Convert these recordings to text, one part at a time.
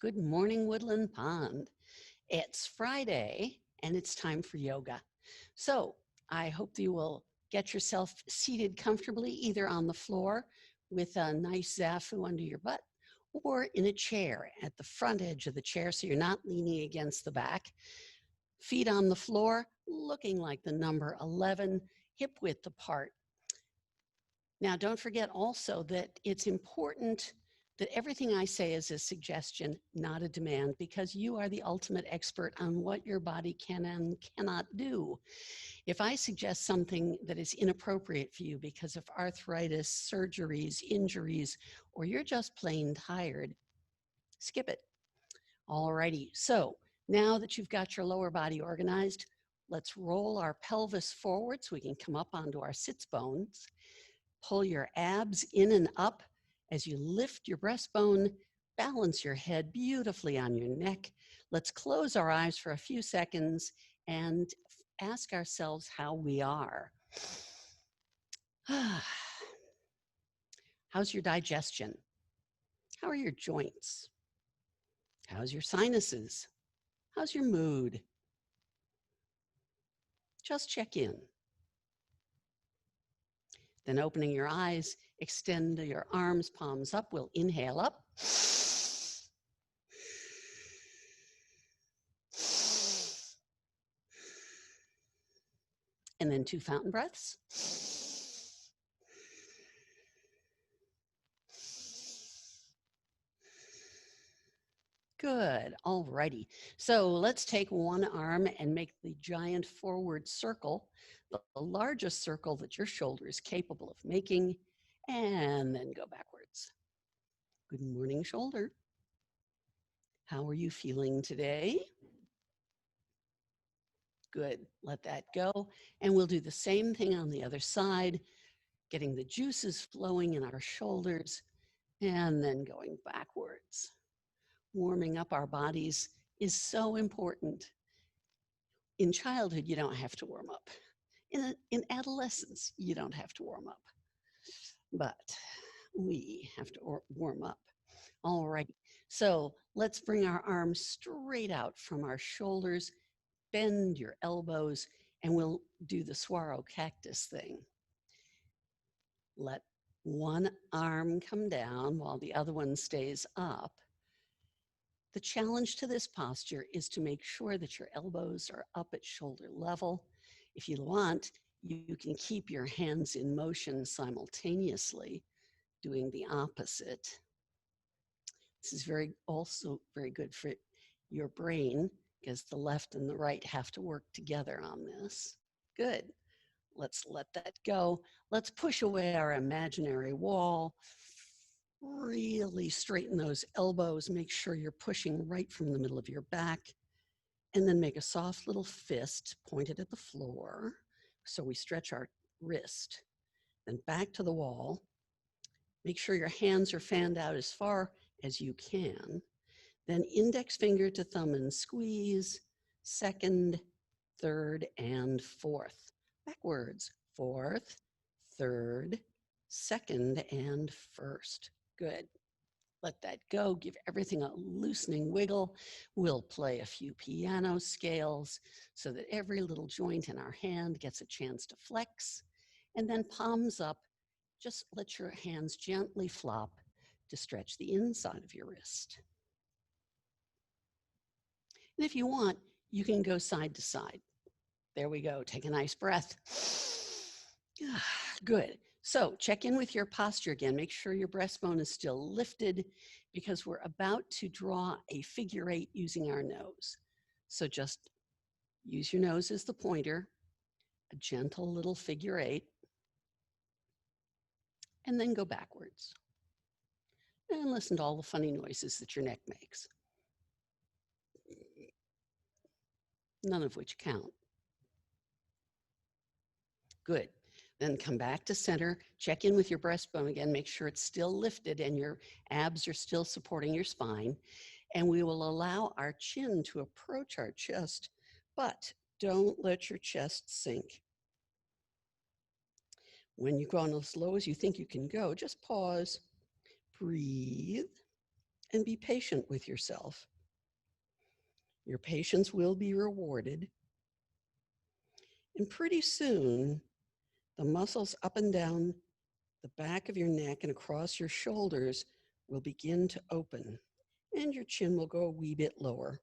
Good morning, Woodland Pond. It's Friday and it's time for yoga. So I hope that you will get yourself seated comfortably either on the floor with a nice zafu under your butt or in a chair at the front edge of the chair so you're not leaning against the back. Feet on the floor, looking like the number 11, hip width apart. Now, don't forget also that it's important that everything I say is a suggestion, not a demand, because you are the ultimate expert on what your body can and cannot do. If I suggest something that is inappropriate for you because of arthritis, surgeries, injuries, or you're just plain tired, skip it. Alrighty, so now that you've got your lower body organized, let's roll our pelvis forward so we can come up onto our sits bones. Pull your abs in and up as you lift your breastbone, balance your head beautifully on your neck. Let's close our eyes for a few seconds and ask ourselves how we are. How's your digestion? How are your joints? How's your sinuses? How's your mood? Just check in. Then opening your eyes, extend your arms, palms up. We'll inhale up. And then 2 fountain breaths. Good, all righty. So let's take one arm and make the giant forward circle, the largest circle that your shoulder is capable of making, and then go backwards. Good morning, shoulder. How are you feeling today? Good, let that go. And we'll do the same thing on the other side, getting the juices flowing in our shoulders, and then going backwards. Warming up our bodies is so important. In childhood, you don't have to warm up. In adolescence, you don't have to warm up. But we have to warm up. All right, so let's bring our arms straight out from our shoulders, bend your elbows, and we'll do the swallow cactus thing. Let one arm come down while the other one stays up. The challenge to this posture is to make sure that your elbows are up at shoulder level. If you want, you can keep your hands in motion simultaneously, doing the opposite. This is also very good for your brain because the left and the right have to work together on this. Good. Let's let that go. Let's push away our imaginary wall. Really straighten those elbows. Make sure you're pushing right from the middle of your back. And then make a soft little fist pointed at the floor. So we stretch our wrist. Then back to the wall. Make sure your hands are fanned out as far as you can. Then index finger to thumb and squeeze. Second, third, and fourth. Backwards. Fourth, third, second, and first. Good. Let that go. Give everything a loosening wiggle. We'll play a few piano scales so that every little joint in our hand gets a chance to flex. And then palms up. Just let your hands gently flop to stretch the inside of your wrist. And if you want, you can go side to side. There we go. Take a nice breath. Good. So check in with your posture again. Make sure your breastbone is still lifted because we're about to draw a figure 8 using our nose. So just use your nose as the pointer, a gentle little figure 8, and then go backwards. And listen to all the funny noises that your neck makes, none of which count. Good. Then come back to center, check in with your breastbone again, make sure it's still lifted and your abs are still supporting your spine. And we will allow our chin to approach our chest, but don't let your chest sink. When you've gone as low as you think you can go, just pause, breathe, and be patient with yourself. Your patience will be rewarded. And pretty soon, the muscles up and down the back of your neck and across your shoulders will begin to open, and your chin will go a wee bit lower.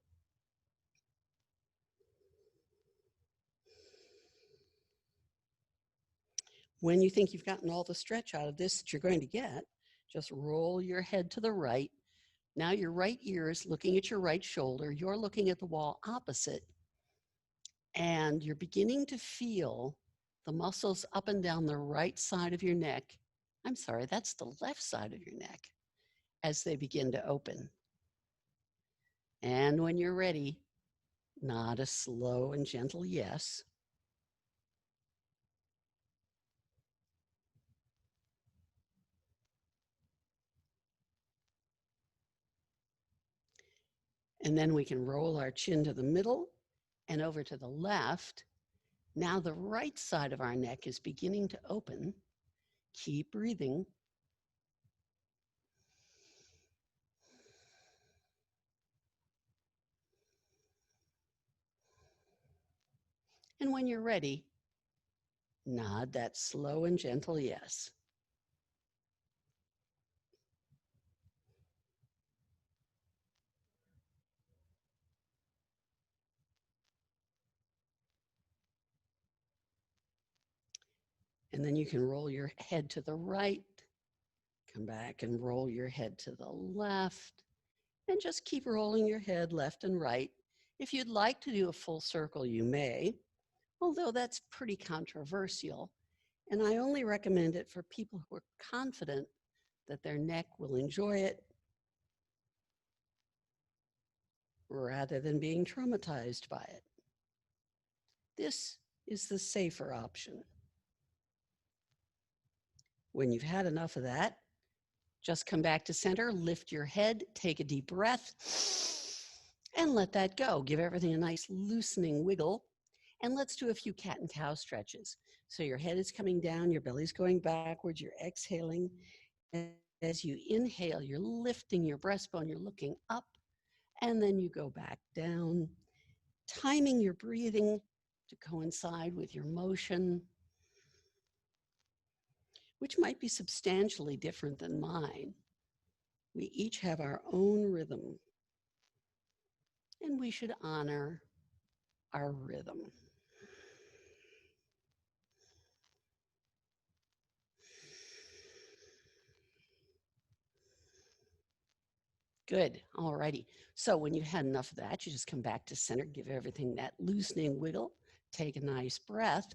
When you think you've gotten all the stretch out of this that you're going to get, just roll your head to the right. Now your right ear is looking at your right shoulder. You're looking at the wall opposite, and you're beginning to feel the muscles up and down the right side of your neck. I'm sorry, that's the left side of your neck as they begin to open. And when you're ready, nod a slow and gentle yes. And then we can roll our chin to the middle and over to the left. Now the right side of our neck is beginning to open. Keep breathing. And when you're ready, nod that slow and gentle yes. And then you can roll your head to the right, come back and roll your head to the left, and just keep rolling your head left and right. If you'd like to do a full circle, you may, although that's pretty controversial. And I only recommend it for people who are confident that their neck will enjoy it rather than being traumatized by it. This is the safer option. When you've had enough of that, just come back to center, lift your head, take a deep breath, and let that go. Give everything a nice loosening wiggle. And let's do a few cat and cow stretches. So your head is coming down, your belly's going backwards, you're exhaling. As you inhale, you're lifting your breastbone, you're looking up, and then you go back down, timing your breathing to coincide with your motion, which might be substantially different than mine. We each have our own rhythm, and we should honor our rhythm. Good, all righty. So when you've had enough of that, you just come back to center, give everything that loosening wiggle, take a nice breath.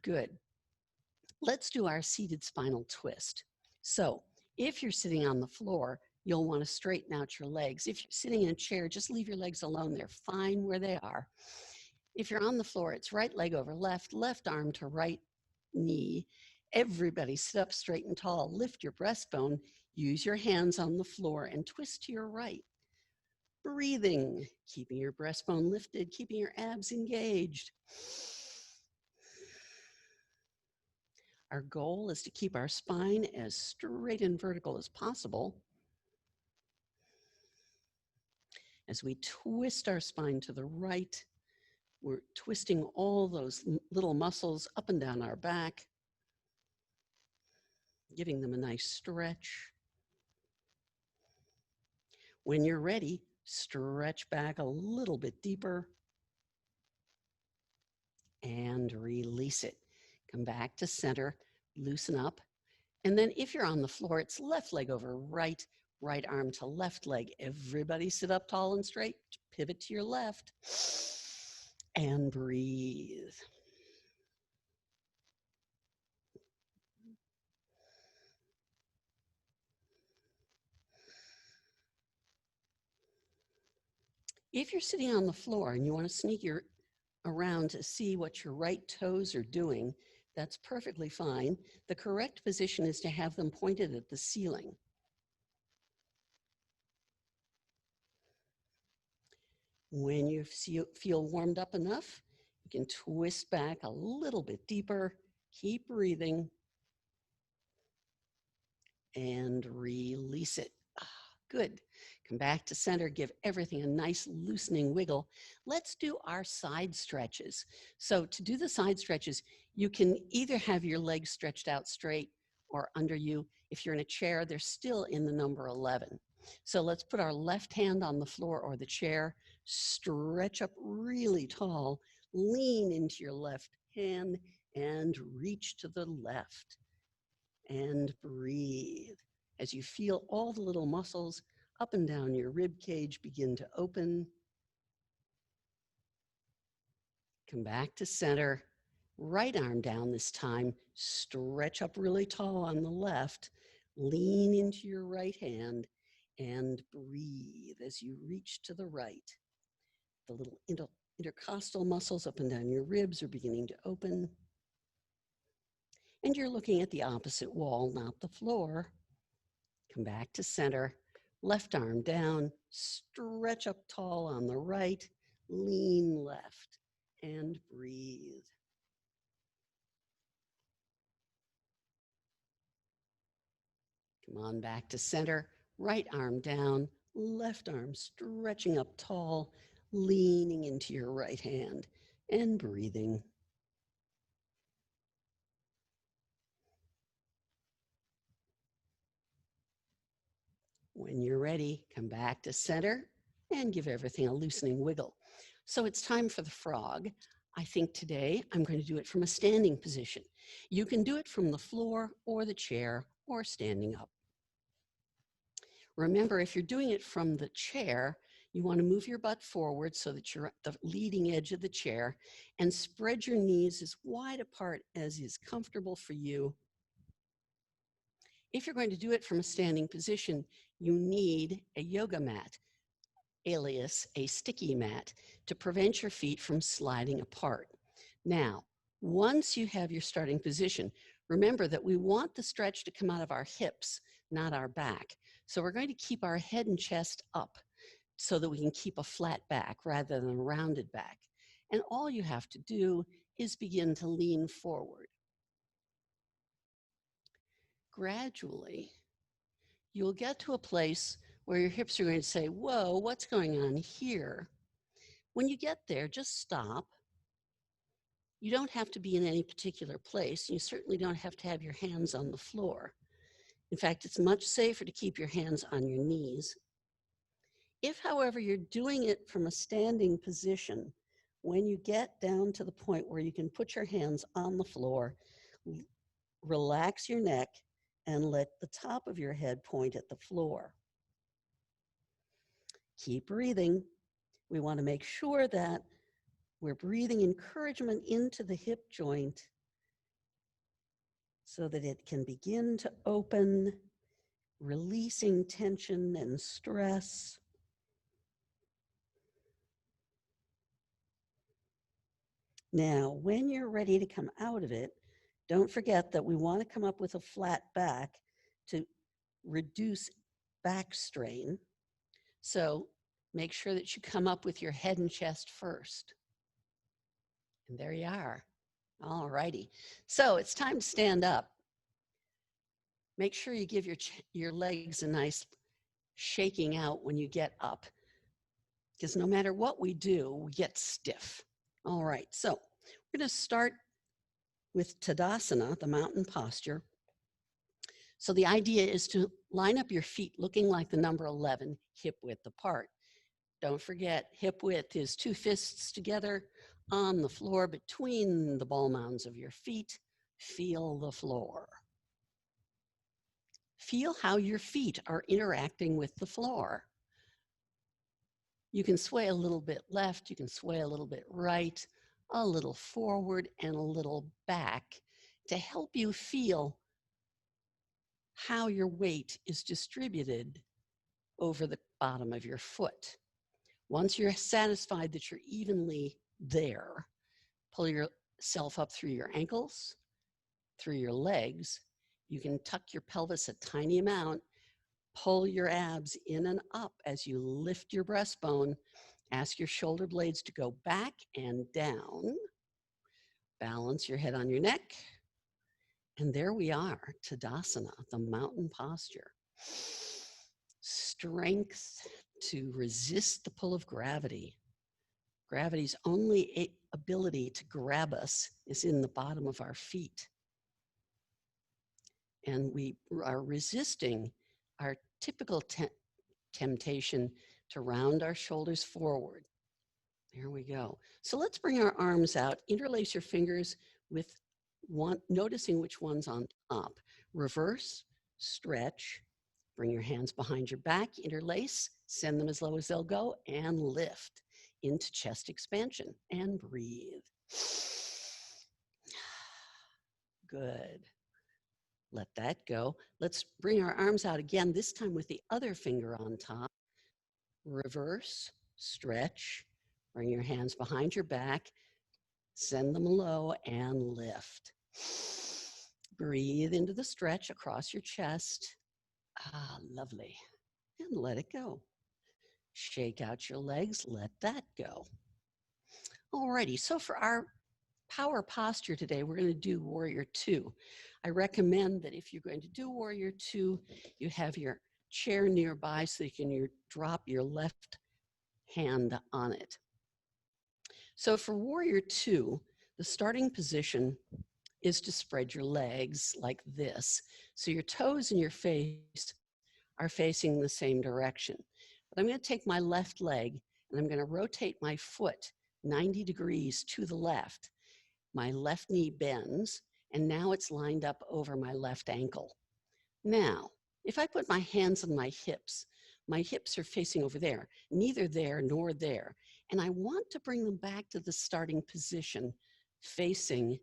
Good. Let's do our seated spinal twist. So if you're sitting on the floor, you'll want to straighten out your legs. If you're sitting in a chair, just leave your legs alone. They're fine where they are. If you're on the floor, it's right leg over left, left arm to right knee. Everybody sit up straight and tall. Lift your breastbone. Use your hands on the floor and twist to your right. Breathing, keeping your breastbone lifted, keeping your abs engaged. Our goal is to keep our spine as straight and vertical as possible. As we twist our spine to the right, we're twisting all those little muscles up and down our back, giving them a nice stretch. When you're ready, stretch back a little bit deeper and release it. Come back to center, loosen up. And then if you're on the floor, it's left leg over right, right arm to left leg. Everybody sit up tall and straight, pivot to your left, and breathe. If you're sitting on the floor and you want to sneak your around to see what your right toes are doing, that's perfectly fine. The correct position is to have them pointed at the ceiling. When you feel warmed up enough, you can twist back a little bit deeper, keep breathing, and release it. Good. Come back to center, give everything a nice loosening wiggle. Let's do our side stretches. So to do the side stretches, you can either have your legs stretched out straight or under you. If you're in a chair, they're still in the number 11. So let's put our left hand on the floor or the chair, stretch up really tall, lean into your left hand and reach to the left and breathe. As you feel all the little muscles up and down your rib cage begin to open. Come back to center. Right arm down this time. Stretch up really tall on the left. Lean into your right hand and breathe as you reach to the right. The little intercostal muscles up and down your ribs are beginning to open. And you're looking at the opposite wall, not the floor. Come back to center. Left arm down, stretch up tall on the right, lean left, and breathe. Come on back to center. Right arm down, left arm stretching up tall, leaning into your right hand, and breathing. When you're ready, come back to center and give everything a loosening wiggle. So it's time for the frog. I think today I'm going to do it from a standing position. You can do it from the floor or the chair or standing up. Remember, if you're doing it from the chair, you want to move your butt forward so that you're at the leading edge of the chair and spread your knees as wide apart as is comfortable for you. If you're going to do it from a standing position, you need a yoga mat, alias a sticky mat, to prevent your feet from sliding apart. Now, once you have your starting position, remember that we want the stretch to come out of our hips, not our back. So we're going to keep our head and chest up so that we can keep a flat back rather than a rounded back. And all you have to do is begin to lean forward. Gradually, you'll get to a place where your hips are going to say, whoa, what's going on here? When you get there, just stop. You don't have to be in any particular place. You certainly don't have to have your hands on the floor. In fact, it's much safer to keep your hands on your knees. If, however, you're doing it from a standing position, when you get down to the point where you can put your hands on the floor, relax your neck and let the top of your head point at the floor. Keep breathing. We want to make sure that we're breathing encouragement into the hip joint so that it can begin to open, releasing tension and stress. Now, when you're ready to come out of it, don't forget that we want to come up with a flat back to reduce back strain. So make sure that you come up with your head and chest first. And there you are. All righty. So it's time to stand up. Make sure you give your legs a nice shaking out when you get up, because no matter what we do, we get stiff. All right, so we're going to start with Tadasana, the mountain posture. So the idea is to line up your feet looking like the number 11, hip width apart. Don't forget, hip width is 2 fists together on the floor between the ball mounds of your feet. Feel the floor. Feel how your feet are interacting with the floor. You can sway a little bit left, you can sway a little bit right, a little forward and a little back to help you feel how your weight is distributed over the bottom of your foot. Once you're satisfied that you're evenly there, pull yourself up through your ankles, through your legs. You can tuck your pelvis a tiny amount, pull your abs in and up as you lift your breastbone. Ask your shoulder blades to go back and down. Balance your head on your neck And there we are, Tadasana, the mountain posture. Strength to resist the pull of gravity. Gravity's only ability to grab us is in the bottom of our feet. And we are resisting our typical temptation to round our shoulders forward. There we go. So let's bring our arms out, interlace your fingers with one, noticing which one's on top. Reverse, stretch, bring your hands behind your back, interlace, send them as low as they'll go, and lift into chest expansion and breathe. Good. Let that go. Let's bring our arms out again, this time with the other finger on top. Reverse, stretch, bring your hands behind your back, send them low and lift. Breathe into the stretch across your chest. Ah, lovely. And let it go. Shake out your legs, let that go. Alrighty, so for our power posture today, we're going to do Warrior 2. I recommend that if you're going to do Warrior 2, you have your chair nearby so you can drop your left hand on it. So for Warrior 2, the starting position is to spread your legs like this. So your toes and your face are facing the same direction. But I'm going to take my left leg and I'm going to rotate my foot 90 degrees to the left. My left knee bends, and now it's lined up over my left ankle. Now, if I put my hands on my hips are facing over there, neither there nor there. And I want to bring them back to the starting position facing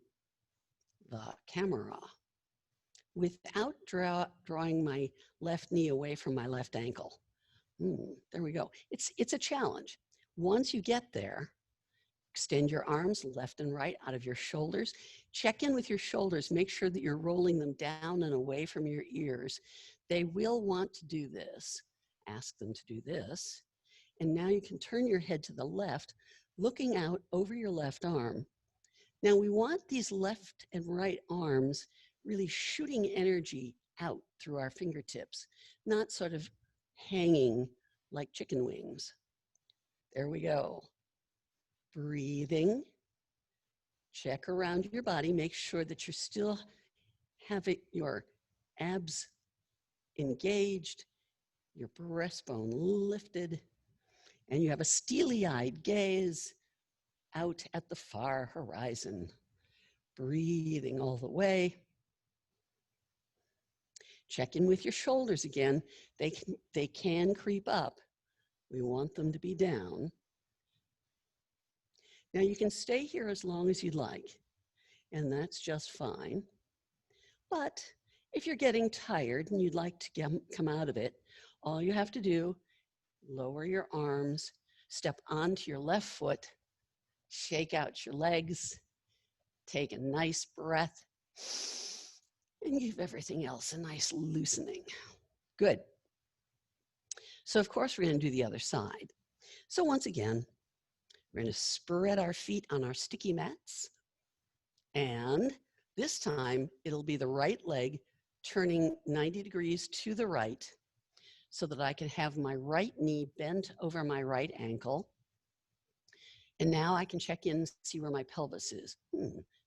the camera without drawing my left knee away from my left ankle. There we go. It's a challenge. Once you get there, extend your arms left and right out of your shoulders. Check in with your shoulders. Make sure that you're rolling them down and away from your ears. They will want to do this. Ask them to do this. And now you can turn your head to the left, looking out over your left arm. Now we want these left and right arms really shooting energy out through our fingertips, not sort of hanging like chicken wings. There we go. Breathing. Check around your body. Make sure that you're still having your abs engaged, your breastbone lifted, and you have a steely-eyed gaze out at the far horizon. Breathing all the way. Check in with your shoulders again. They can creep up. We want them to be down. Now you can stay here as long as you'd like, and that's just fine. But if you're getting tired and you'd like to come out of it, all you have to do, lower your arms, step onto your left foot, shake out your legs, take a nice breath, and give everything else a nice loosening. Good. So of course we're going to do the other side. So once again, we're going to spread our feet on our sticky mats, and this time it'll be the right leg turning 90 degrees to the right so that I can have my right knee bent over my right ankle. And now I can check in and see where my pelvis is,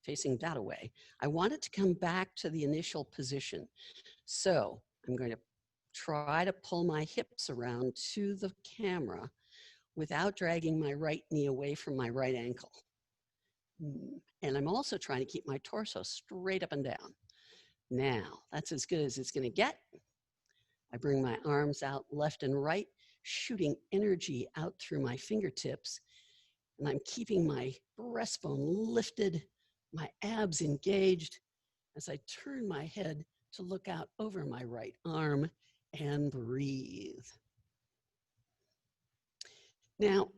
facing that away. I want it to come back to the initial position. So I'm going to try to pull my hips around to the camera without dragging my right knee away from my right ankle. And I'm also trying to keep my torso straight up and down. Now, that's as good as it's going to get. I bring my arms out left and right, shooting energy out through my fingertips. And I'm keeping my breastbone lifted, my abs engaged as I turn my head to look out over my right arm and breathe. Now,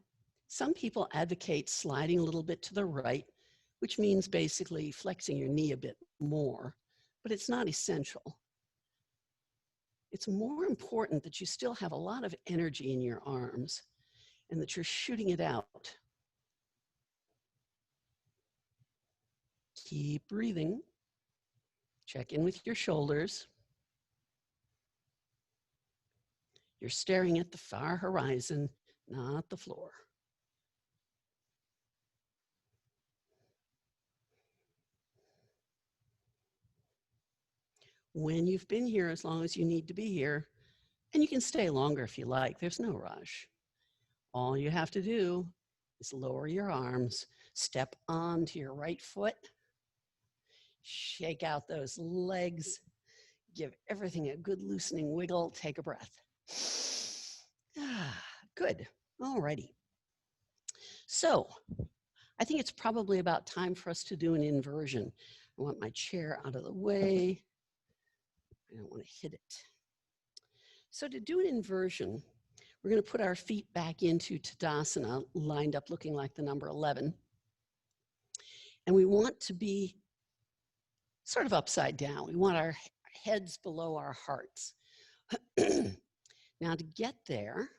some people advocate sliding a little bit to the right, which means basically flexing your knee a bit more, but it's not essential. It's more important that you still have a lot of energy in your arms and that you're shooting it out. Keep breathing. Check in with your shoulders. You're staring at the far horizon, not the floor. When you've been here as long as you need to be here, and you can stay longer if you like, there's no rush. All you have to do is lower your arms, step onto your right foot, shake out those legs, give everything a good loosening wiggle, take a breath. Good. All righty. So I think it's probably about time for us to do an inversion. I want my chair out of the way. I don't want to hit it. So to do an inversion, we're going to put our feet back into Tadasana, lined up looking like the number 11. And we want to be sort of upside down. We want our heads below our hearts. Now to get there,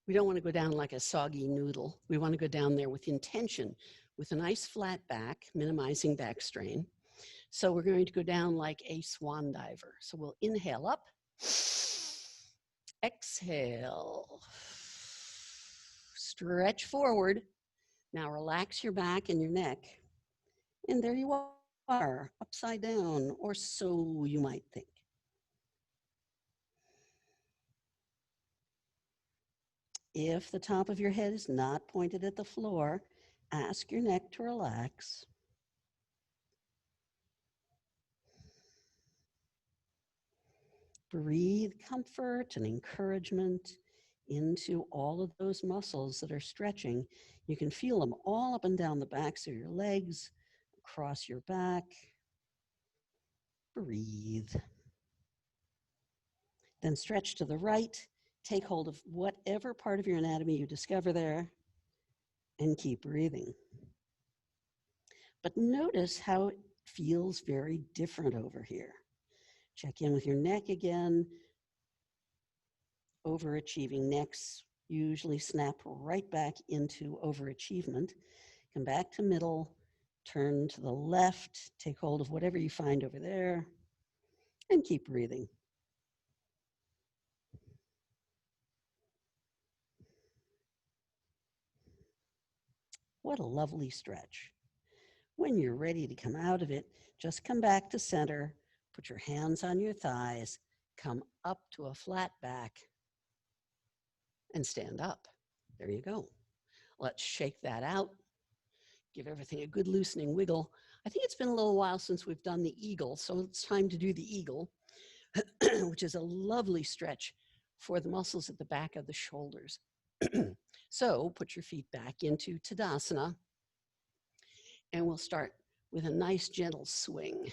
we don't want to go down like a soggy noodle. We want to go down there with intention, with a nice flat back, minimizing back strain. So we're going to go down like a swan diver. So we'll inhale up, exhale, stretch forward. Now relax your back and your neck. And there you are, upside down, or so you might think. If the top of your head is not pointed at the floor, ask your neck to relax. Breathe comfort and encouragement into all of those muscles that are stretching. You can feel them all up and down the backs of your legs, across your back. Breathe. Then stretch to the right. Take hold of whatever part of your anatomy you discover there and keep breathing. But notice how it feels very different over here. Check in with your neck again. Overachieving necks usually snap right back into overachievement. Come back to middle, turn to the left, take hold of whatever you find over there, and keep breathing. What a lovely stretch. When you're ready to come out of it, just come back to center, put your hands on your thighs, come up to a flat back, and stand up. There you go. Let's shake that out. Give everything a good loosening wiggle. I think it's been a little while since we've done the eagle, so it's time to do the eagle, which is a lovely stretch for the muscles at the back of the shoulders. So put your feet back into Tadasana, and we'll start with a nice gentle swing.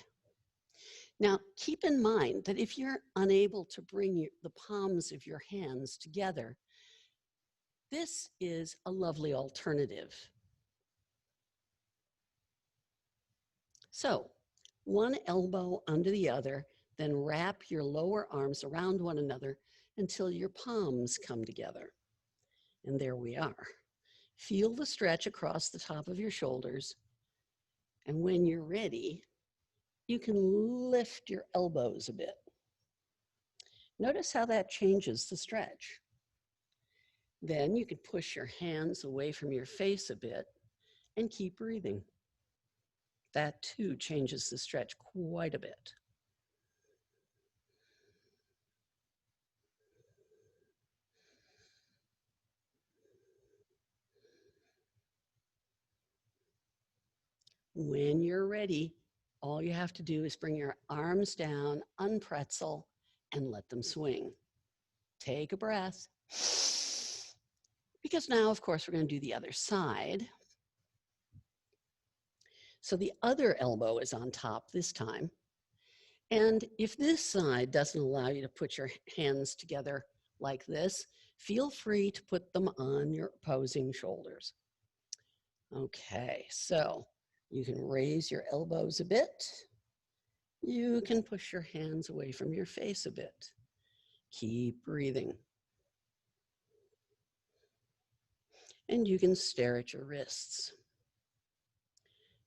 Now, keep in mind that if you're unable to bring the palms of your hands together, this is a lovely alternative. So, one elbow under the other, then wrap your lower arms around one another until your palms come together. And there we are. Feel the stretch across the top of your shoulders. And when you're ready, you can lift your elbows a bit. Notice how that changes the stretch. Then you can push your hands away from your face a bit and keep breathing. That too changes the stretch quite a bit. When you're ready, all you have to do is bring your arms down, unpretzel, and let them swing. Take a breath. Because now, of course, we're going to do the other side. So the other elbow is on top this time. And if this side doesn't allow you to put your hands together like this, feel free to put them on your opposing shoulders. Okay, so you can raise your elbows a bit. You can push your hands away from your face a bit. Keep breathing. And you can stare at your wrists.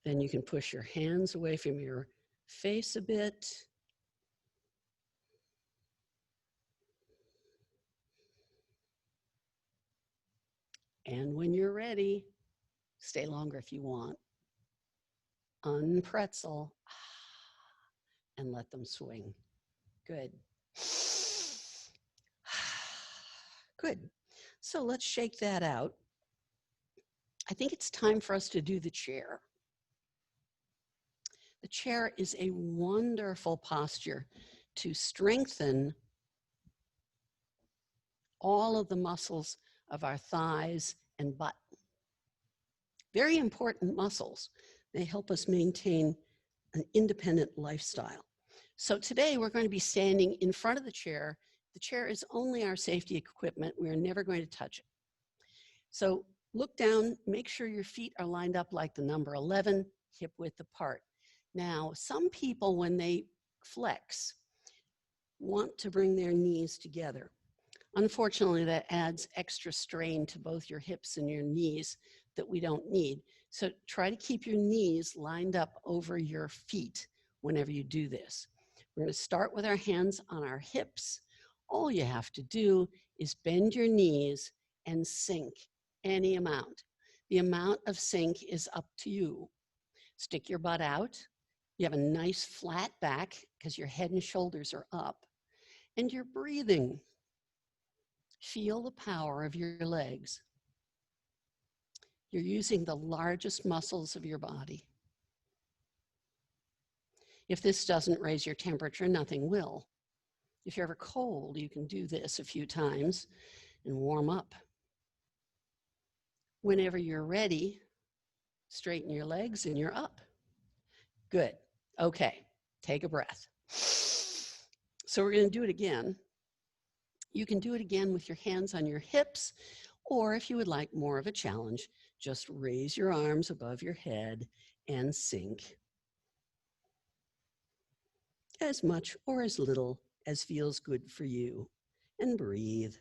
Then you can push your hands away from your face a bit. And when you're ready, stay longer if you want. Unpretzel and let them swing. Good. Good. So let's shake that out. I think it's time for us to do the chair. The chair is a wonderful posture to strengthen all of the muscles of our thighs and butt. Very important muscles. They help us maintain an independent lifestyle. So today we're going to be standing in front of the chair. The chair is only our safety equipment. We're never going to touch it. So look down, make sure your feet are lined up like the number 11, hip width apart. Now, some people, when they flex, want to bring their knees together. Unfortunately, that adds extra strain to both your hips and your knees that we don't need. So try to keep your knees lined up over your feet whenever you do this. We're going to start with our hands on our hips. All you have to do is bend your knees and sink any amount. The amount of sink is up to you. Stick your butt out. You have a nice flat back because your head and shoulders are up. And you're breathing. Feel the power of your legs. You're using the largest muscles of your body. If this doesn't raise your temperature, nothing will. If you're ever cold, you can do this a few times and warm up. Whenever you're ready, straighten your legs and you're up. Good. Okay, take a breath. So we're going to do it again. You can do it again with your hands on your hips, or if you would like more of a challenge, just raise your arms above your head and sink. As much or as little as feels good for you, and breathe.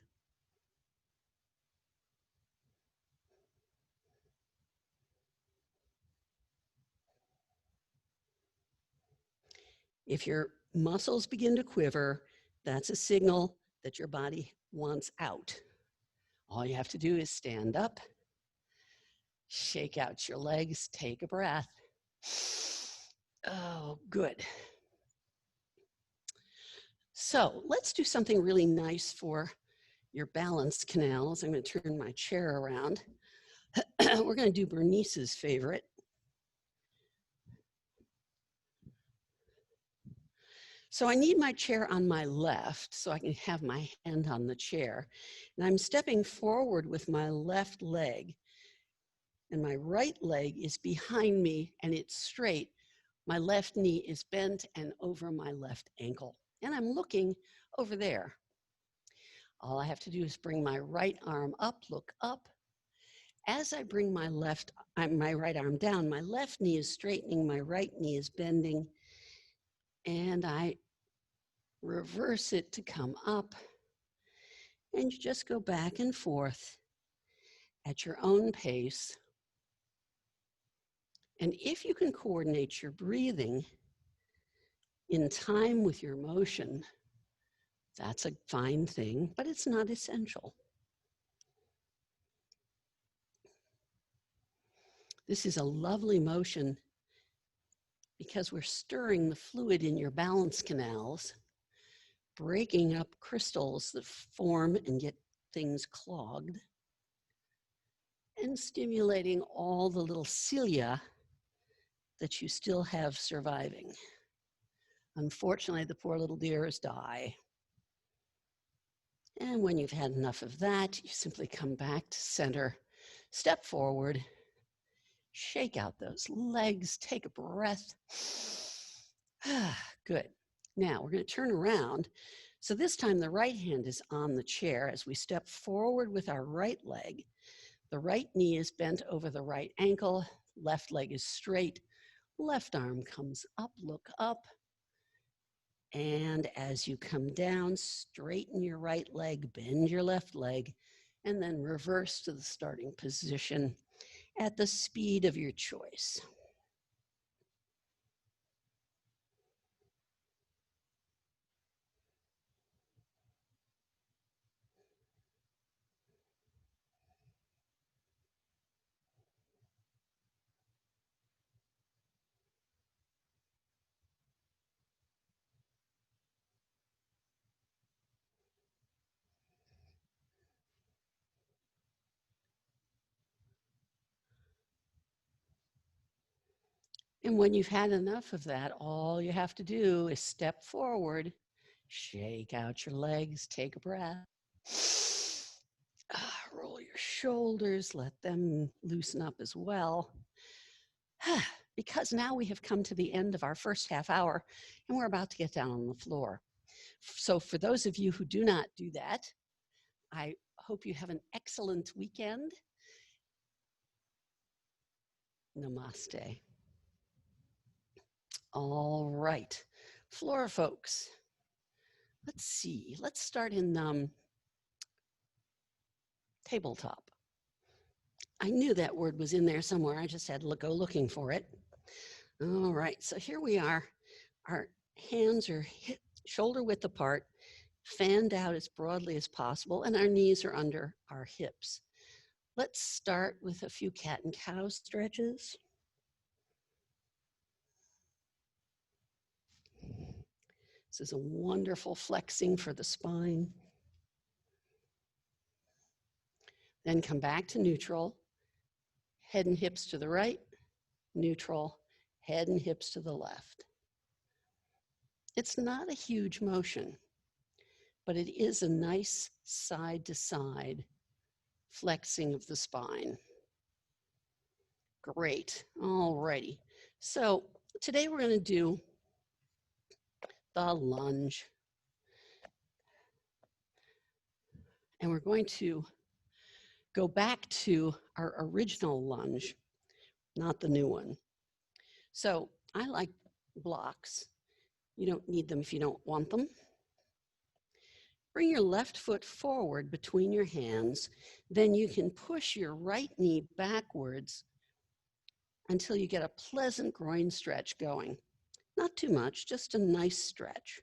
If your muscles begin to quiver, that's a signal that your body wants out. All you have to do is stand up, shake out your legs, take a breath. Oh, good. So let's do something really nice for your balance canals. I'm going to turn my chair around. We're going to do Bernice's favorite. So I need my chair on my left so I can have my hand on the chair. And I'm stepping forward with my left leg. And my right leg is behind me and it's straight. My left knee is bent and over my left ankle. And I'm looking over there. All I have to do is bring my right arm up, look up. As I bring my right arm down, my left knee is straightening, my right knee is bending, and I reverse it to come up, and you just go back and forth at your own pace. And if you can coordinate your breathing in time with your motion, that's a fine thing, but it's not essential. This is a lovely motion because we're stirring the fluid in your balance canals, breaking up crystals that form and get things clogged, and stimulating all the little cilia that you still have surviving. Unfortunately, the poor little dears die. And when you've had enough of that, you simply come back to center, step forward, shake out those legs, take a breath. Good. Now we're going to turn around. So this time the right hand is on the chair as we step forward with our right leg. The right knee is bent over the right ankle, left leg is straight, left arm comes up, look up. And as you come down, straighten your right leg, bend your left leg, and then reverse to the starting position at the speed of your choice. And when you've had enough of that, all you have to do is step forward, shake out your legs, take a breath. Roll your shoulders, let them loosen up as well. Because now we have come to the end of our first half hour and we're about to get down on the floor. So for those of you who do not do that, I hope you have an excellent weekend. Namaste. All right, floor folks. Let's see, let's start in tabletop. I knew that word was in there somewhere. I just had to go looking for it. All right, so here we are. Our hands are shoulder width apart, fanned out as broadly as possible, and our knees are under our hips. Let's start with a few cat and cow stretches. This is a wonderful flexing for the spine. Then come back to neutral, head and hips to the right, neutral, head and hips to the left. It's not a huge motion, but it is a nice side to side flexing of the spine. Great, all righty. So today we're gonna do the lunge. And we're going to go back to our original lunge, not the new one. So I like blocks. You don't need them if you don't want them. Bring your left foot forward between your hands. Then you can push your right knee backwards until you get a pleasant groin stretch going. Not too much, just a nice stretch.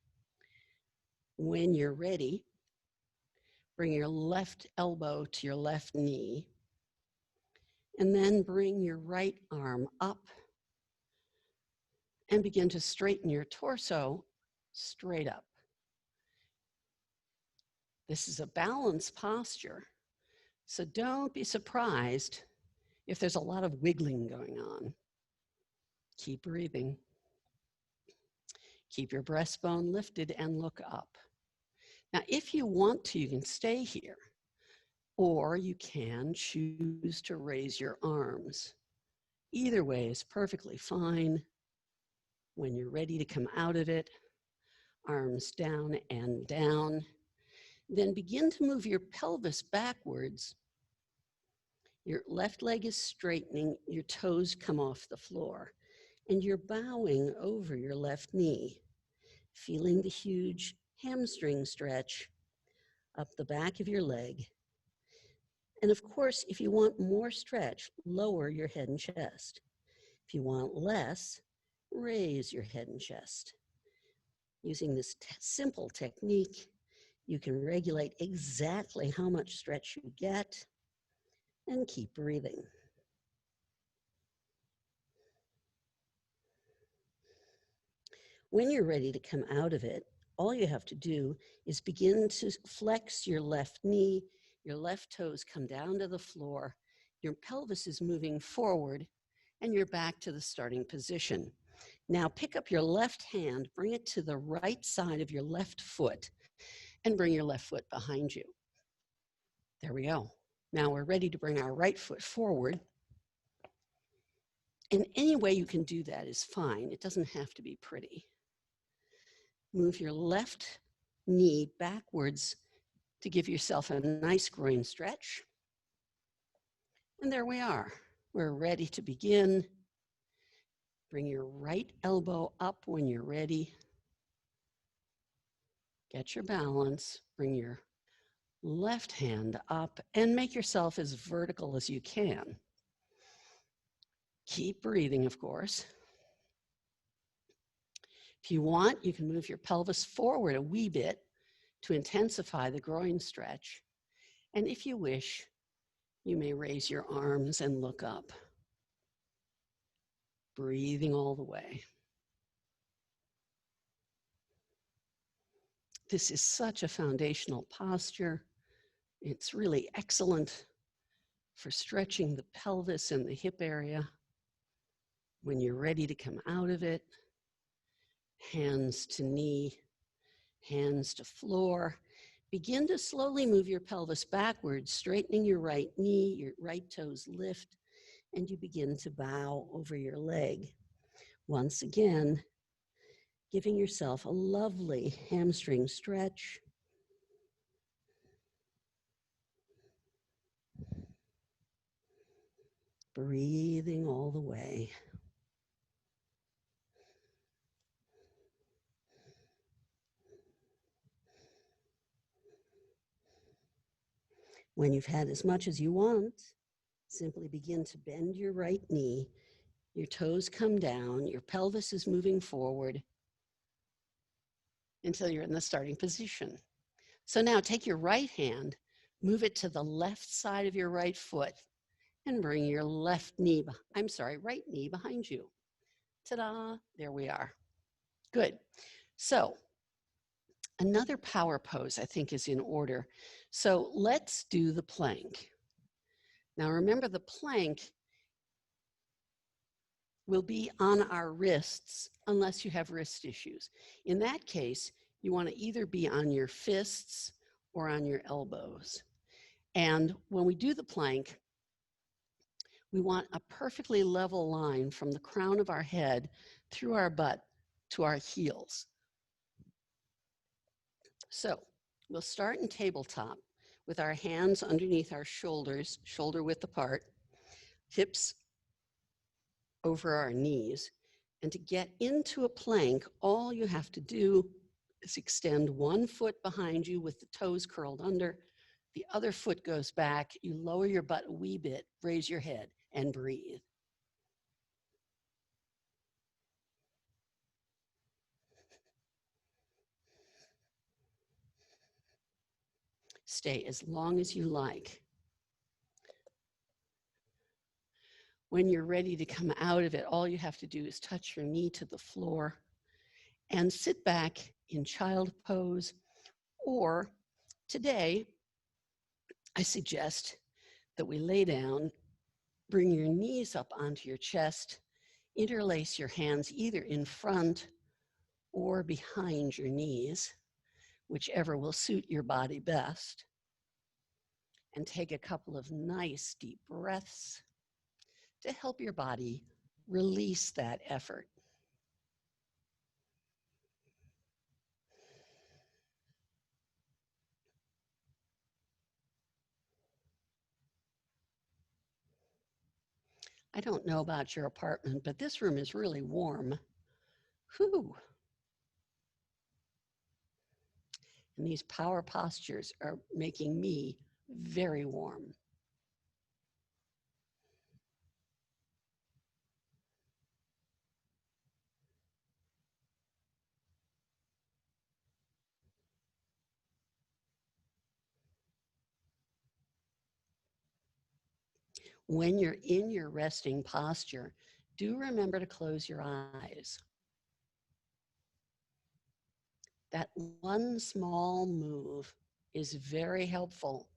When you're ready, bring your left elbow to your left knee, and then bring your right arm up and begin to straighten your torso straight up. This is a balanced posture, so don't be surprised if there's a lot of wiggling going on. Keep breathing. Keep your breastbone lifted and look up. Now, if you want to, you can stay here, or you can choose to raise your arms. Either way is perfectly fine. When you're ready to come out of it, arms down and down. Then begin to move your pelvis backwards. Your left leg is straightening, your toes come off the floor, and you're bowing over your left knee, feeling the huge hamstring stretch up the back of your leg. And of course, if you want more stretch, lower your head and chest. If you want less, raise your head and chest. Using this simple technique, you can regulate exactly how much stretch you get and keep breathing. When you're ready to come out of it, all you have to do is begin to flex your left knee, your left toes come down to the floor, your pelvis is moving forward, and you're back to the starting position. Now pick up your left hand, bring it to the right side of your left foot, and bring your left foot behind you. There we go. Now we're ready to bring our right foot forward. And any way you can do that is fine. It doesn't have to be pretty. Move your left knee backwards to give yourself a nice groin stretch. And there we are. We're ready to begin. Bring your right elbow up when you're ready. Get your balance. Bring your left hand up and make yourself as vertical as you can. Keep breathing, of course. If you want, you can move your pelvis forward a wee bit to intensify the groin stretch. And if you wish, you may raise your arms and look up. Breathing all the way. This is such a foundational posture. It's really excellent for stretching the pelvis and the hip area. When you're ready to come out of it, hands to knee, hands to floor. Begin to slowly move your pelvis backwards, straightening your right knee, your right toes lift, and you begin to bow over your leg. Once again, giving yourself a lovely hamstring stretch. Breathing all the way. When you've had as much as you want, simply begin to bend your right knee. Your toes come down, your pelvis is moving forward until you're in the starting position. So now take your right hand, move it to the left side of your right foot, and bring your right knee behind you. Ta-da, there we are. Good. So another power pose I think is in order. So let's do the plank. Now remember, the plank will be on our wrists unless you have wrist issues. In that case, you want to either be on your fists or on your elbows. And when we do the plank, we want a perfectly level line from the crown of our head through our butt to our heels. So we'll start in tabletop with our hands underneath our shoulders, shoulder width apart, hips over our knees. And to get into a plank, all you have to do is extend one foot behind you with the toes curled under. The other foot goes back. You lower your butt a wee bit, raise your head, and breathe. Stay as long as you like. When you're ready to come out of it, all you have to do is touch your knee to the floor and sit back in child pose. Or today, I suggest that we lay down, bring your knees up onto your chest, interlace your hands either in front or behind your knees, whichever will suit your body best. And take a couple of nice deep breaths to help your body release that effort. I don't know about your apartment, but this room is really warm. Whew. And these power postures are making me very warm. When you're in your resting posture, do remember to close your eyes. That one small move is very helpful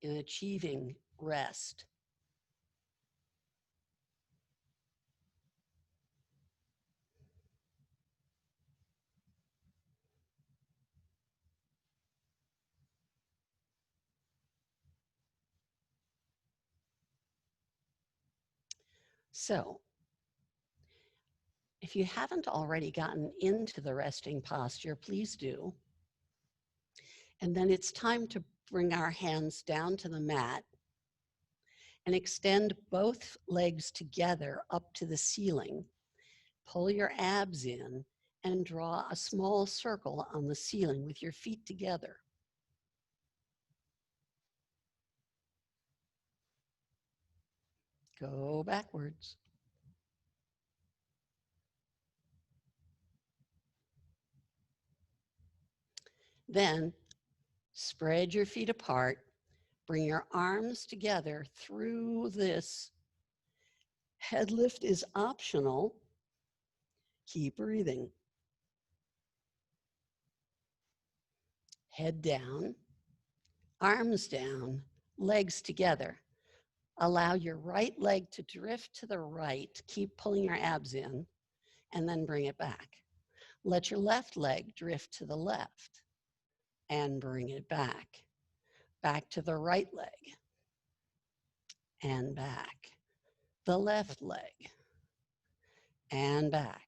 in achieving rest. So, if you haven't already gotten into the resting posture, please do. And then it's time to bring our hands down to the mat and extend both legs together up to the ceiling. Pull your abs in and draw a small circle on the ceiling with your feet together. Go backwards. Then spread your feet apart. Bring your arms together through this. Head lift is optional. Keep breathing. Head down, arms down, legs together. Allow your right leg to drift to the right. Keep pulling your abs in and then bring it back. Let your left leg drift to the left and bring it back. Back to the right leg and back. The left leg and back.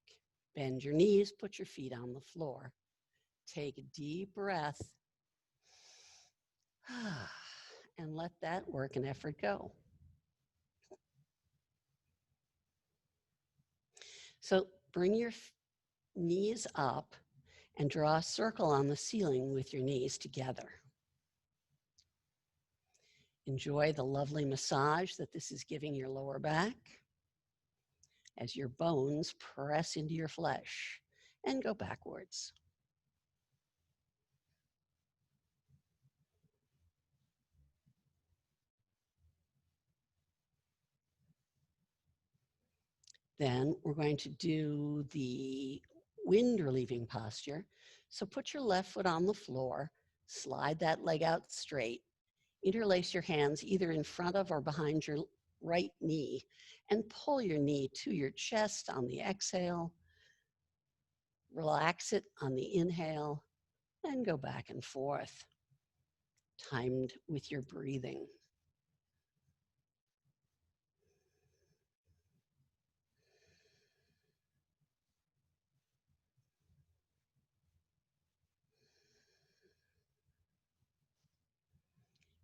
Bend your knees, put your feet on the floor. Take a deep breath and let that work and effort go. So bring your knees up and draw a circle on the ceiling with your knees together. Enjoy the lovely massage that this is giving your lower back as your bones press into your flesh and go backwards. Then we're going to do the wind relieving posture. So put your left foot on the floor, slide that leg out straight, interlace your hands either in front of or behind your right knee, and pull your knee to your chest on the exhale. Relax it on the inhale and go back and forth, timed with your breathing.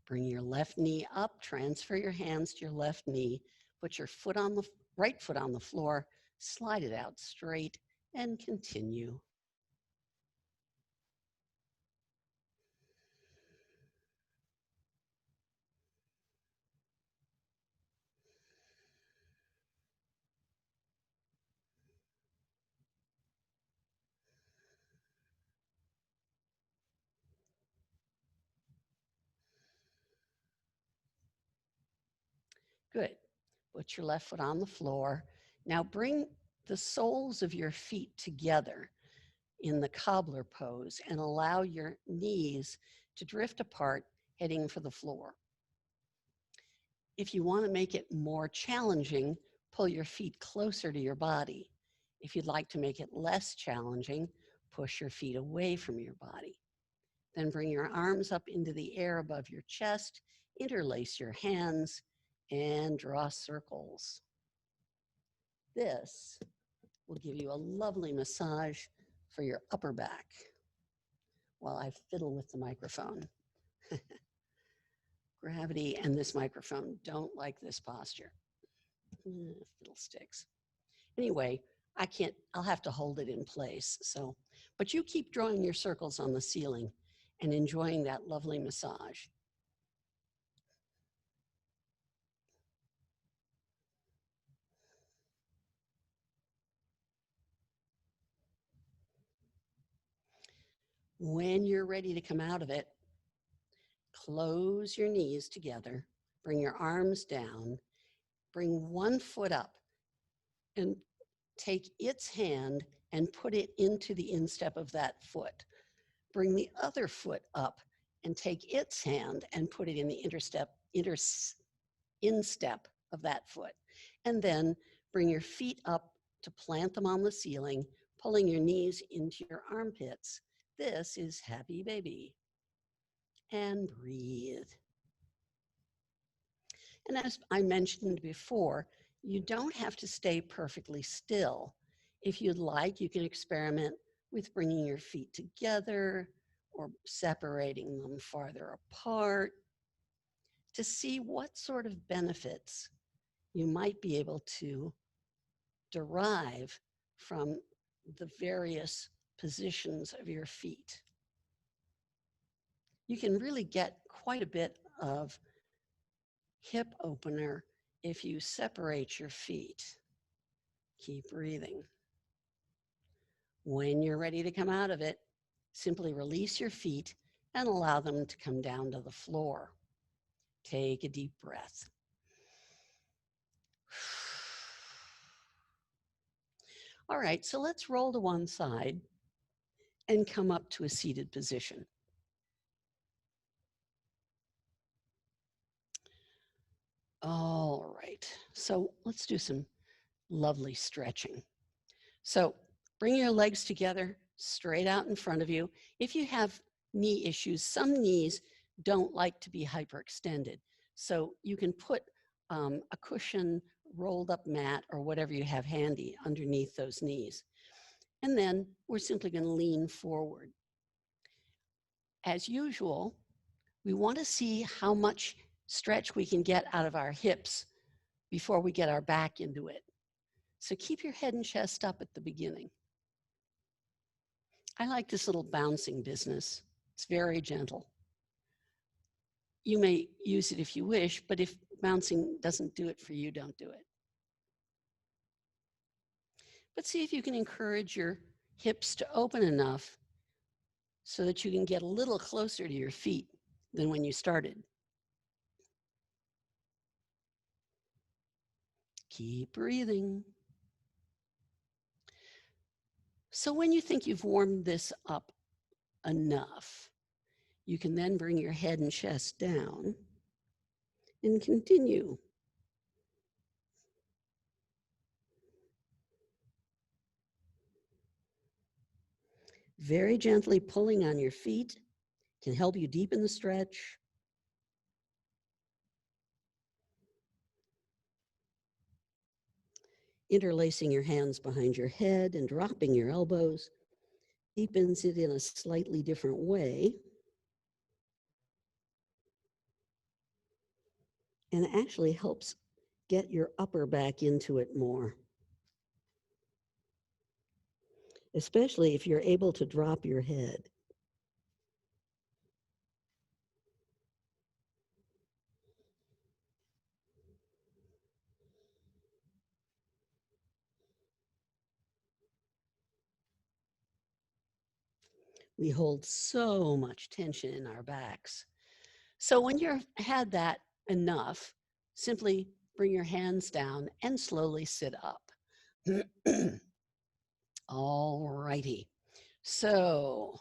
Bring your left knee up, transfer your hands to your left knee, put your foot on the right foot on the floor, slide it out straight, and continue. Good. Put your left foot on the floor. Now bring the soles of your feet together in the cobbler pose and allow your knees to drift apart, heading for the floor. If you want to make it more challenging, pull your feet closer to your body. If you'd like to make it less challenging, push your feet away from your body. Then bring your arms up into the air above your chest, interlace your hands, and draw circles. This will give you a lovely massage for your upper back while I fiddle with the microphone. Gravity and this microphone don't like this posture. Fiddlesticks. Anyway, I'll have to hold it in place. So, but you keep drawing your circles on the ceiling and enjoying that lovely massage. When you're ready to come out of it, close your knees together, bring your arms down, bring one foot up and take its hand and put it into the instep of that foot. Bring the other foot up and take its hand and put it in the instep of that foot. And then bring your feet up to plant them on the ceiling, pulling your knees into your armpits. This is Happy Baby. And breathe. And as I mentioned before, you don't have to stay perfectly still. If you'd like, you can experiment with bringing your feet together or separating them farther apart to see what sort of benefits you might be able to derive from the various positions of your feet. You can really get quite a bit of hip opener if you separate your feet. Keep breathing. When you're ready to come out of it, simply release your feet and allow them to come down to the floor. Take a deep breath. All right, so let's roll to one side and come up to a seated position. right, so let's do some lovely stretching. So bring your legs together straight out in front of you. If you have knee issues, some knees don't like to be hyperextended. So you can put a cushion, rolled up mat, or whatever you have handy underneath those knees. And then we're simply going to lean forward. As usual, we want to see how much stretch we can get out of our hips before we get our back into it. So keep your head and chest up at the beginning. I like this little bouncing business. It's very gentle. You may use it if you wish, but if bouncing doesn't do it for you, don't do it. But see if you can encourage your hips to open enough so that you can get a little closer to your feet than when you started. Keep breathing. So when you think you've warmed this up enough, you can then bring your head and chest down and continue. Very gently pulling on your feet can help you deepen the stretch. Interlacing your hands behind your head and dropping your elbows deepens it in a slightly different way and actually helps get your upper back into it more, especially if you're able to drop your head. We hold so much tension in our backs. So when you've had that enough, simply bring your hands down and slowly sit up. All righty. So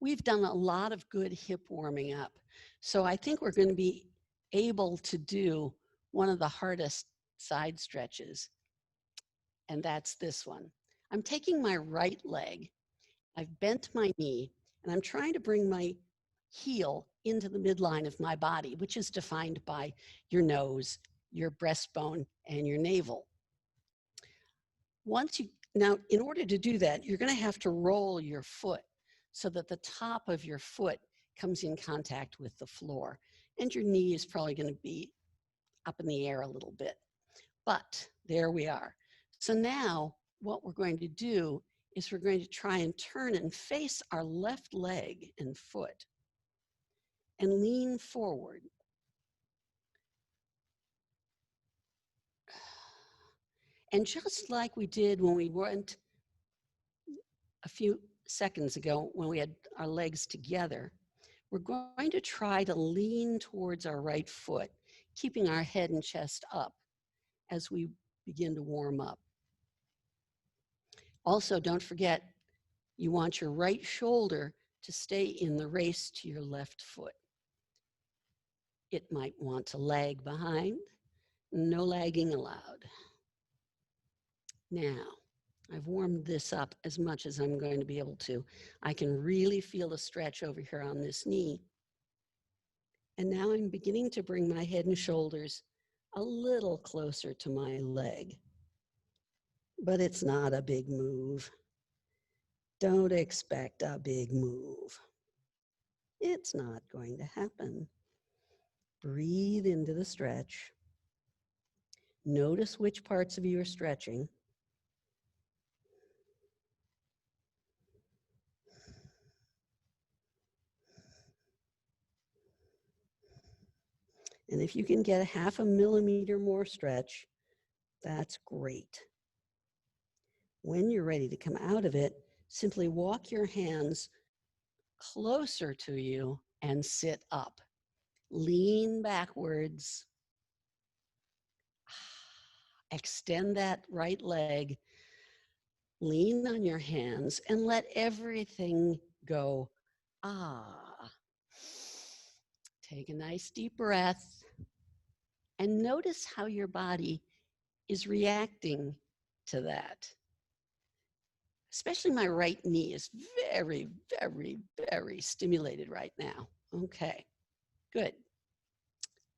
we've done a lot of good hip warming up. So I think we're going to be able to do one of the hardest side stretches, and that's this one. I'm taking my right leg, I've bent my knee, and I'm trying to bring my heel into the midline of my body, which is defined by your nose, your breastbone, and your navel. Now, in order to do that, you're going to have to roll your foot so that the top of your foot comes in contact with the floor. And your knee is probably going to be up in the air a little bit. But there we are. So now what we're going to do is we're going to try and turn and face our left leg and foot and lean forward. And just like we did when we went a few seconds ago when we had our legs together, we're going to try to lean towards our right foot, keeping our head and chest up as we begin to warm up. Also, don't forget, you want your right shoulder to stay in the race to your left foot. It might want to lag behind. No lagging allowed. Now, I've warmed this up as much as I'm going to be able to. I can really feel the stretch over here on this knee. And now I'm beginning to bring my head and shoulders a little closer to my leg. But it's not a big move. Don't expect a big move. It's not going to happen. Breathe into the stretch. Notice which parts of you are stretching. And if you can get a 0.5 millimeter more stretch, that's great. When you're ready to come out of it, simply walk your hands closer to you and sit up. Lean backwards. Extend that right leg. Lean on your hands and let everything go. Ah. Take a nice deep breath. and notice how your body is reacting to that. Especially my right knee is very, very, very stimulated right now. Okay, good.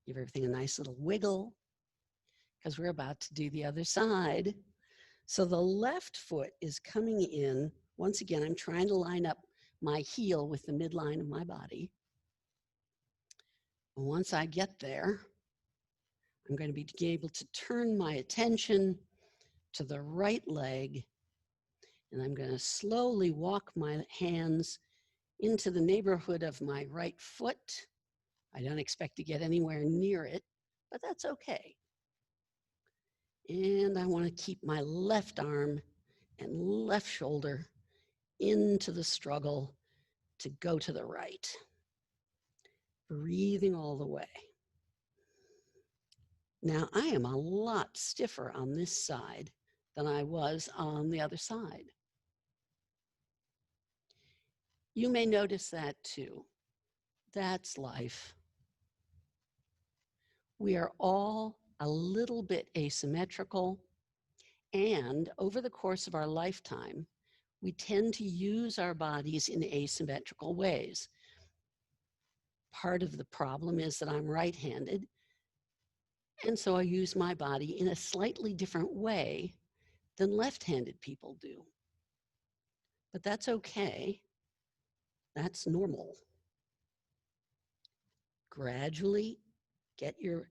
Give everything a nice little wiggle because we're about to do the other side. So the left foot is coming in. Once again, I'm trying to line up my heel with the midline of my body. And once I get there, I'm going to be able to turn my attention to the right leg, and I'm going to slowly walk my hands into the neighborhood of my right foot. I don't expect to get anywhere near it, but that's okay. And I want to keep my left arm and left shoulder into the struggle to go to the right. Breathing all the way. Now I am a lot stiffer on this side than I was on the other side. You may notice that too. That's life. We are all a little bit asymmetrical, and over the course of our lifetime, we tend to use our bodies in asymmetrical ways. Part of the problem is that I'm right-handed, and so I use my body in a slightly different way than left-handed people do. But that's okay. That's normal. Gradually get your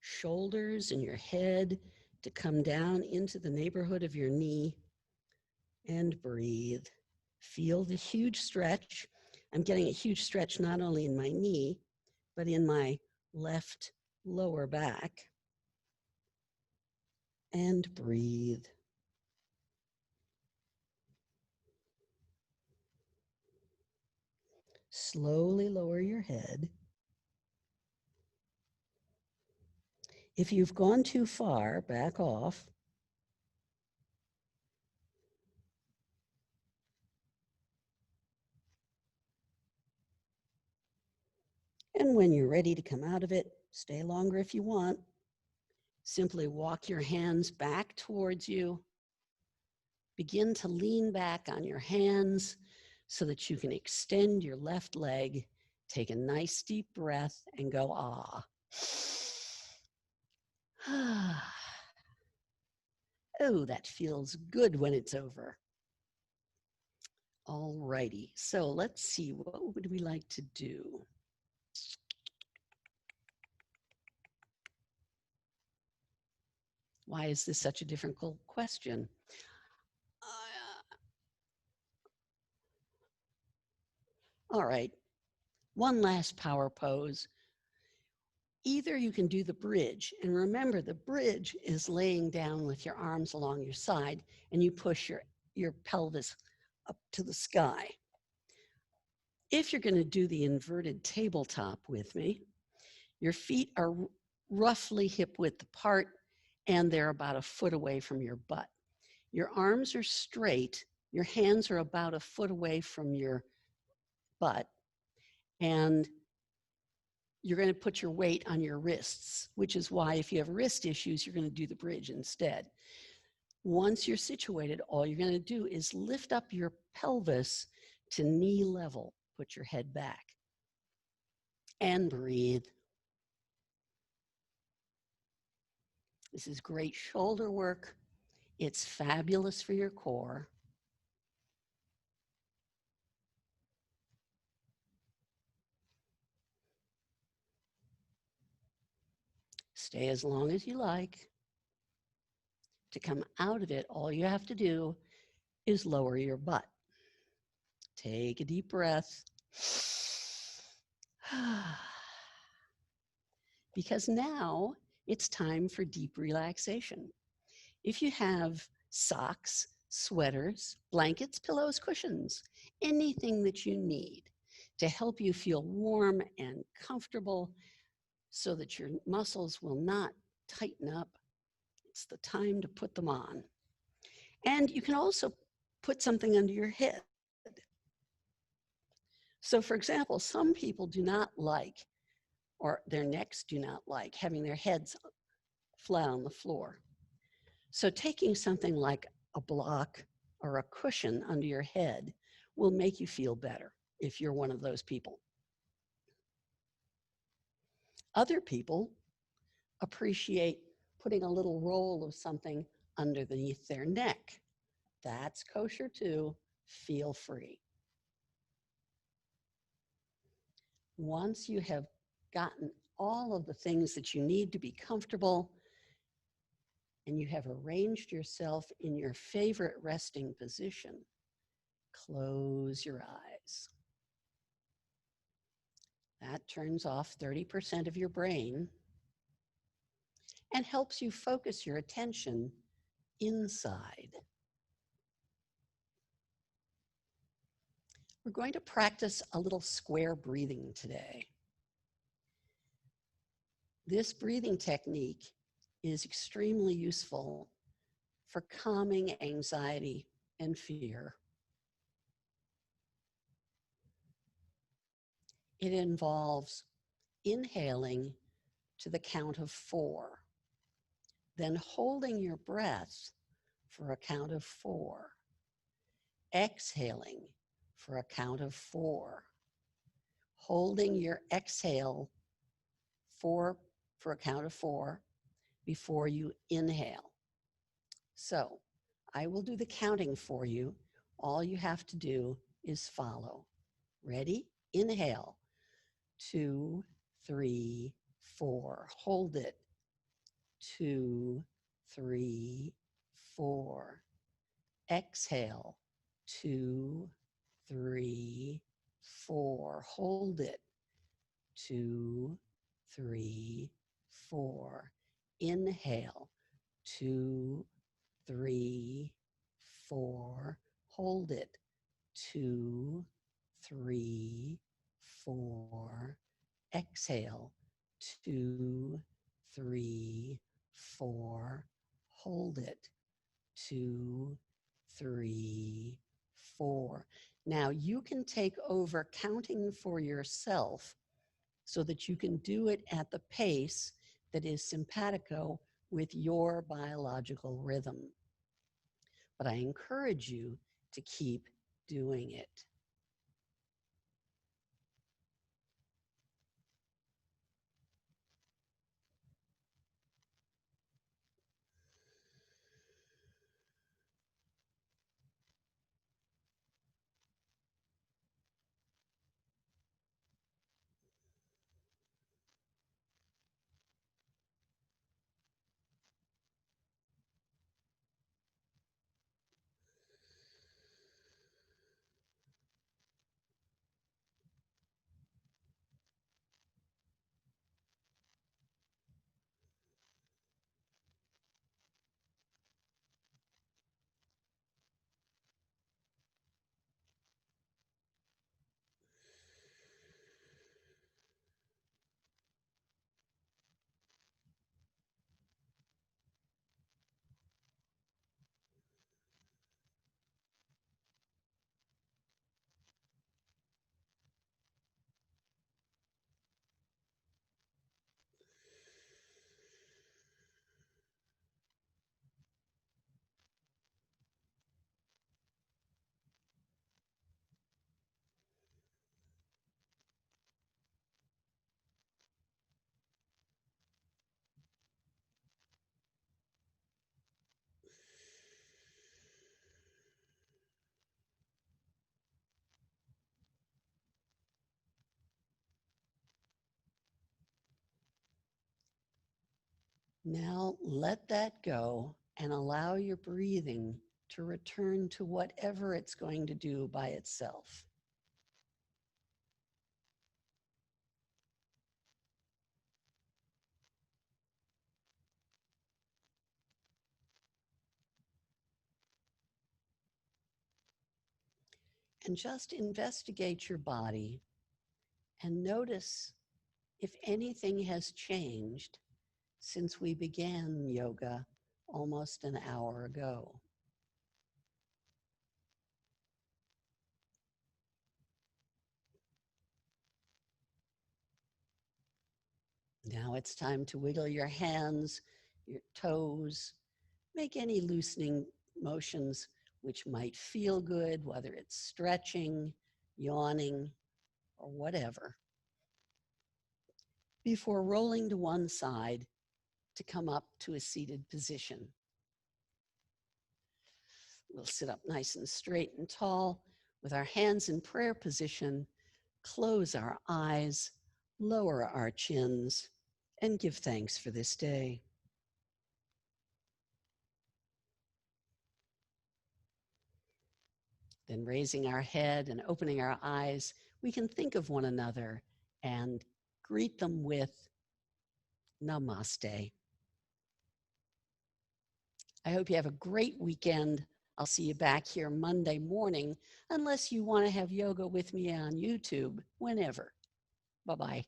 shoulders and your head to come down into the neighborhood of your knee and breathe. Feel the huge stretch. I'm getting a huge stretch not only in my knee, but in my left lower back. And breathe. Slowly lower your head. If you've gone too far, back off. And when you're ready to come out of it, stay longer if you want. Simply walk your hands back towards you. Begin to lean back on your hands so that you can extend your left leg. Take a nice deep breath and go, ah. Oh, that feels good when it's over. All righty, so let's see, what would we like to do? Why is this such a difficult question? All right, one last power pose. Either you can do the bridge, and remember the bridge is laying down with your arms along your side and you push your pelvis up to the sky. If you're going to do the inverted tabletop with me, your feet are roughly hip width apart and they're about a foot away from your butt. Your arms are straight, your hands are about a foot away from your butt, and you're going to put your weight on your wrists, which is why if you have wrist issues, you're going to do the bridge instead. Once you're situated, all you're going to do is lift up your pelvis to knee level. Put your head back and breathe. This is great shoulder work. It's fabulous for your core. Stay as long as you like. To come out of it, all you have to do is lower your butt. Take a deep breath. Because now it's time for deep relaxation. If you have socks, sweaters, blankets, pillows, cushions, anything that you need to help you feel warm and comfortable so that your muscles will not tighten up, it's the time to put them on. And you can also put something under your head. So for example, some people do not like or their necks do not like, having their heads flat on the floor. So taking something like a block or a cushion under your head will make you feel better if you're one of those people. Other people appreciate putting a little roll of something underneath their neck. That's kosher too. Feel free. Once you have gotten all of the things that you need to be comfortable and you have arranged yourself in your favorite resting position, close your eyes. That turns off 30% of your brain and helps you focus your attention inside. We're going to practice a little square breathing today. This breathing technique is extremely useful for calming anxiety and fear. It involves inhaling to the count of 4, then holding your breath for a count of 4, exhaling for a count of 4, holding your exhale for a count of 4 before you inhale. So I will do the counting for you. All you have to do is follow. Ready? Inhale. 2, 3, 4. Hold it. 2, 3, 4. Exhale. 2, 3, 4. Hold it. 2, 3, 4. Inhale. 2, 3, 4. Hold it. 2, 3, 4. Exhale. 2, 3, 4. Hold it. 2, 3, 4. Now you can take over counting for yourself so that you can do it at the pace that is simpatico with your biological rhythm. But I encourage you to keep doing it. Now let that go and allow your breathing to return to whatever it's going to do by itself. And just investigate your body and notice if anything has changed since we began yoga almost an hour ago. it's time to wiggle your hands, your toes, make any loosening motions which might feel good, whether it's stretching, yawning, or whatever, before rolling to one side to come up to a seated position. We'll sit up nice and straight and tall with our hands in prayer position, close our eyes, lower our chins, and give thanks for this day. Then raising our head and opening our eyes, we can think of one another and greet them with Namaste. I hope you have a great weekend. I'll see you back here Monday morning, unless you want to have yoga with me on YouTube, whenever. Bye-bye.